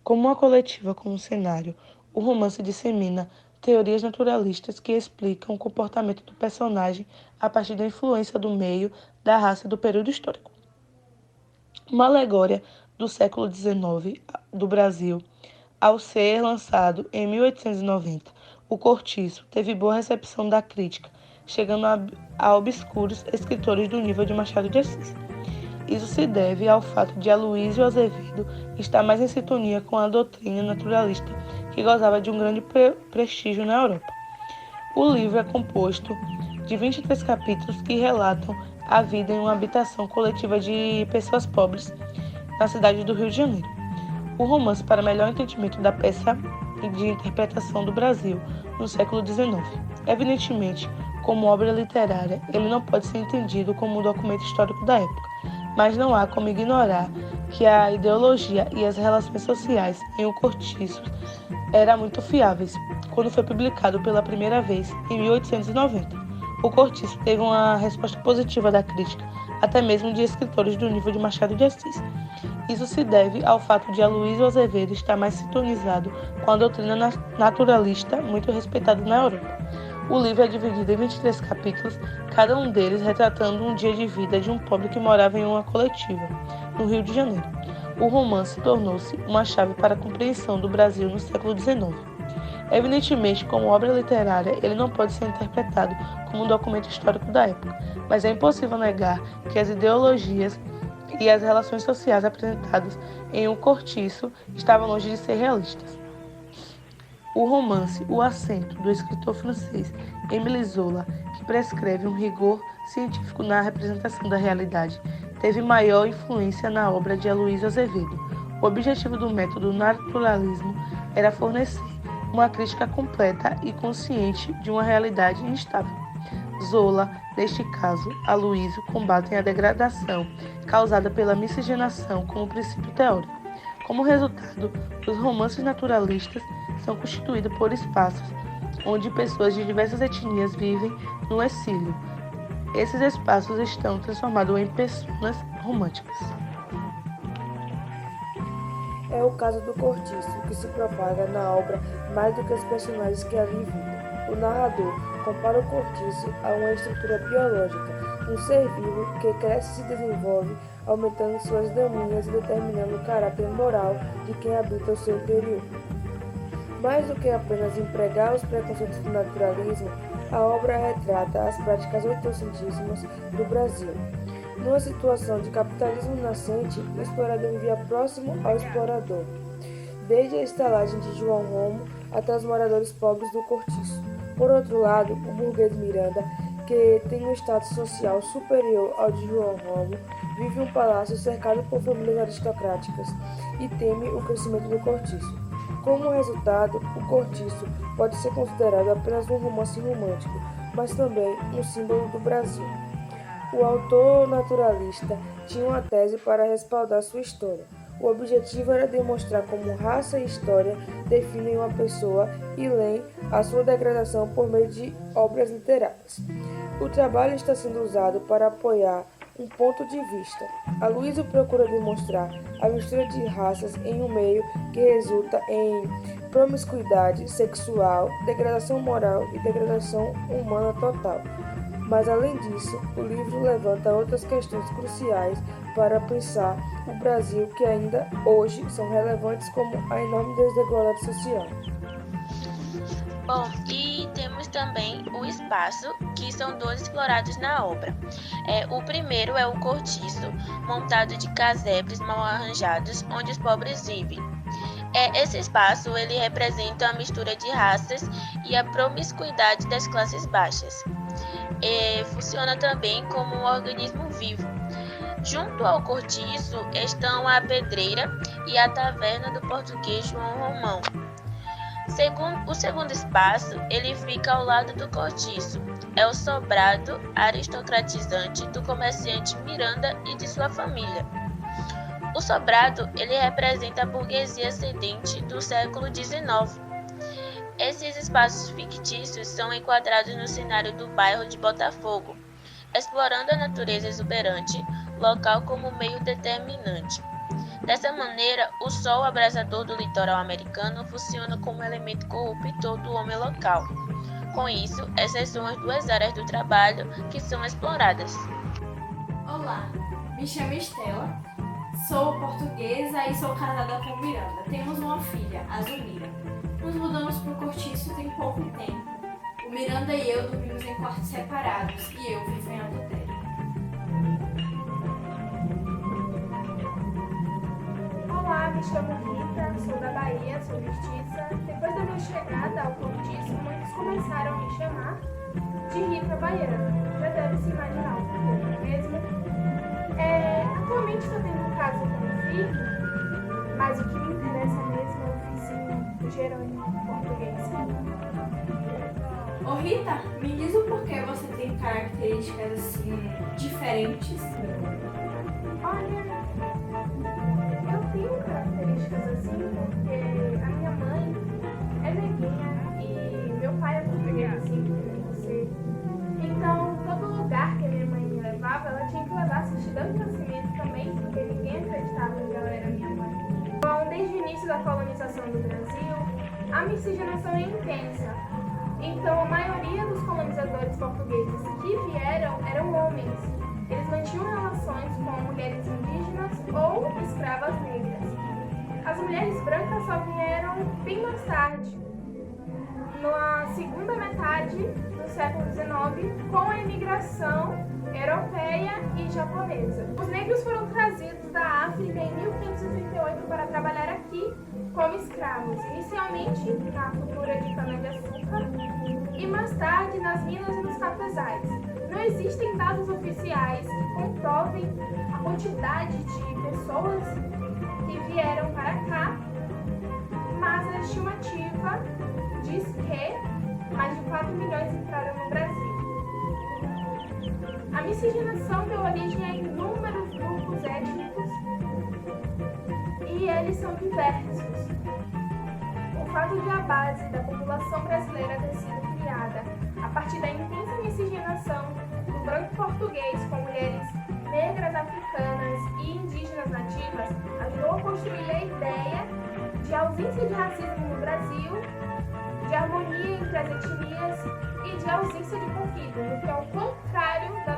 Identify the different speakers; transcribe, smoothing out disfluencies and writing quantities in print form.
Speaker 1: Como uma coletiva com um cenário, o romance dissemina teorias naturalistas que explicam o comportamento do personagem a partir da influência do meio, da raça e do período histórico. Uma alegória do século XIX do Brasil, ao ser lançado em 1890, O Cortiço teve boa recepção da crítica, chegando a obscuros escritores do nível de Machado de Assis. Isso se deve ao fato de Aloysio Azevedo estar mais em sintonia com a doutrina naturalista, que gozava de um grande prestígio na Europa. O livro é composto de 23 capítulos que relatam a vida em uma habitação coletiva de pessoas pobres na cidade do Rio de Janeiro. O romance para melhor entendimento da peça de interpretação do Brasil no século XIX. Evidentemente, como obra literária, ele não pode ser entendido como um documento histórico da época, mas não há como ignorar que a ideologia e as relações sociais em O Cortiço eram muito fiáveis. Quando foi publicado pela primeira vez, em 1890, O Cortiço teve uma resposta positiva da crítica, até mesmo de escritores do nível de Machado de Assis. Isso se deve ao fato de Aloysio Azevedo estar mais sintonizado com a doutrina naturalista, muito respeitada na Europa. O livro é dividido em 23 capítulos, cada um deles retratando um dia de vida de um pobre que morava em uma coletiva, no Rio de Janeiro. O romance tornou-se uma chave para a compreensão do Brasil no século XIX. Evidentemente, como obra literária, ele não pode ser interpretado como um documento histórico da época, mas é impossível negar que as ideologias e as relações sociais apresentadas em O Cortiço estavam longe de ser realistas. O romance O Assento, do escritor francês Émile Zola, que prescreve um rigor científico na representação da realidade, teve maior influência na obra de Aloysio Azevedo. O objetivo do método naturalismo era fornecer uma crítica completa e consciente de uma realidade instável. Zola, neste caso, Aloysio, combatem a degradação causada pela miscigenação como princípio teórico. Como resultado, os romances naturalistas são constituídos por espaços onde pessoas de diversas etnias vivem no exílio. Esses espaços estão transformados em personas românticas.
Speaker 2: É o caso do Cortiço, que se propaga na obra mais do que os personagens que ali vivem. O narrador compara o cortiço a uma estrutura biológica, um ser vivo que cresce e se desenvolve, aumentando suas daninhas e determinando o caráter moral de quem habita o seu interior. Mais do que apenas empregar os preconceitos do naturalismo, a obra retrata as práticas oitocentíssimas do Brasil. Numa situação de capitalismo nascente, o explorador vivia próximo ao explorador, desde a estalagem de João Romo até os moradores pobres do Cortiço. Por outro lado, o burguês Miranda, que tem um status social superior ao de João Romo, vive em um palácio cercado por famílias aristocráticas e teme o crescimento do Cortiço. Como resultado, o Cortiço pode ser considerado apenas um romance romântico, mas também um símbolo do Brasil. O autor naturalista tinha uma tese para respaldar sua história. O objetivo era demonstrar como raça e história definem uma pessoa e leem a sua degradação por meio de obras literárias. O trabalho está sendo usado para apoiar um ponto de vista. Aloysio procura demonstrar a mistura de raças em um meio que resulta em promiscuidade sexual, degradação moral e degradação humana total. Mas, além disso, o livro levanta outras questões cruciais para pensar o Brasil que ainda hoje são relevantes, como a enorme desigualdade social.
Speaker 3: Bom, e temos também o espaço, que são dois explorados na obra. O primeiro é o cortiço, montado de casebres mal arranjados, onde os pobres vivem. Esse espaço ele representa a mistura de raças e a promiscuidade das classes baixas. Funciona também como um organismo vivo. Junto ao cortiço estão a pedreira e a taverna do português João Romão. O segundo espaço, ele fica ao lado do cortiço. É o sobrado aristocratizante do comerciante Miranda e de sua família. O sobrado, ele representa a burguesia ascendente do século XIX. Esses espaços fictícios são enquadrados no cenário do bairro de Botafogo, explorando a natureza exuberante local como meio determinante. Dessa maneira, o sol abrasador do litoral americano funciona como elemento corruptor do homem local. Com isso, essas são as duas áreas do trabalho que são exploradas.
Speaker 4: Olá, me chamo Estela, sou portuguesa e sou casada com Miranda. Temos uma filha, a Zulmira. Nos mudamos para o Cortiço tem pouco tempo. O Miranda e eu dormimos em quartos separados e eu vivo em adultério.
Speaker 5: Olá, me chamo Rita, sou da Bahia, sou mestiça. Depois da minha chegada ao Cortiço, muitos começaram a me chamar de Rita Baiana. Já deve se imaginar o porquê, não é mesmo? Atualmente estou tendo um caso com um filho, mas o que me interessa mesmo é o vizinho gerônimo português.
Speaker 4: Ô Rita, me diz o porquê você tem características assim diferentes?
Speaker 5: Olha, eu tenho características assim porque a minha mãe é neguinha e meu pai é português assim, como você. Então, todo lugar que a minha mãe me levava, ela tinha que levar certidão de nascimento também, porque ninguém acreditava que ela era minha mãe. Bom, desde o início da colonização do Brasil, a miscigenação é intensa. Então, a maioria dos colonizadores portugueses que vieram eram homens. Eles mantinham relações com mulheres indígenas ou escravas negras. As mulheres brancas só vieram bem mais tarde, na segunda metade do século XIX, com a imigração europeia e japonesa. Os negros foram trazidos da África em 1538 para trabalhar aqui como escravos, inicialmente na cultura de cana-de-açúcar e mais tarde nas minas e nos cafezais. Não existem dados oficiais que comprovem a quantidade de pessoas que vieram para cá, mas a estimativa diz que mais de 4 milhões entraram no Brasil. A miscigenação deu origem a inúmeros grupos étnicos e eles são diversos. O fato de a base da população brasileira ter sido criada a partir da intensa miscigenação do branco português com mulheres negras africanas e indígenas nativas ajudou a construir a ideia de ausência de racismo no Brasil, de harmonia entre as etnias e de ausência de conflito, o que é o contrário da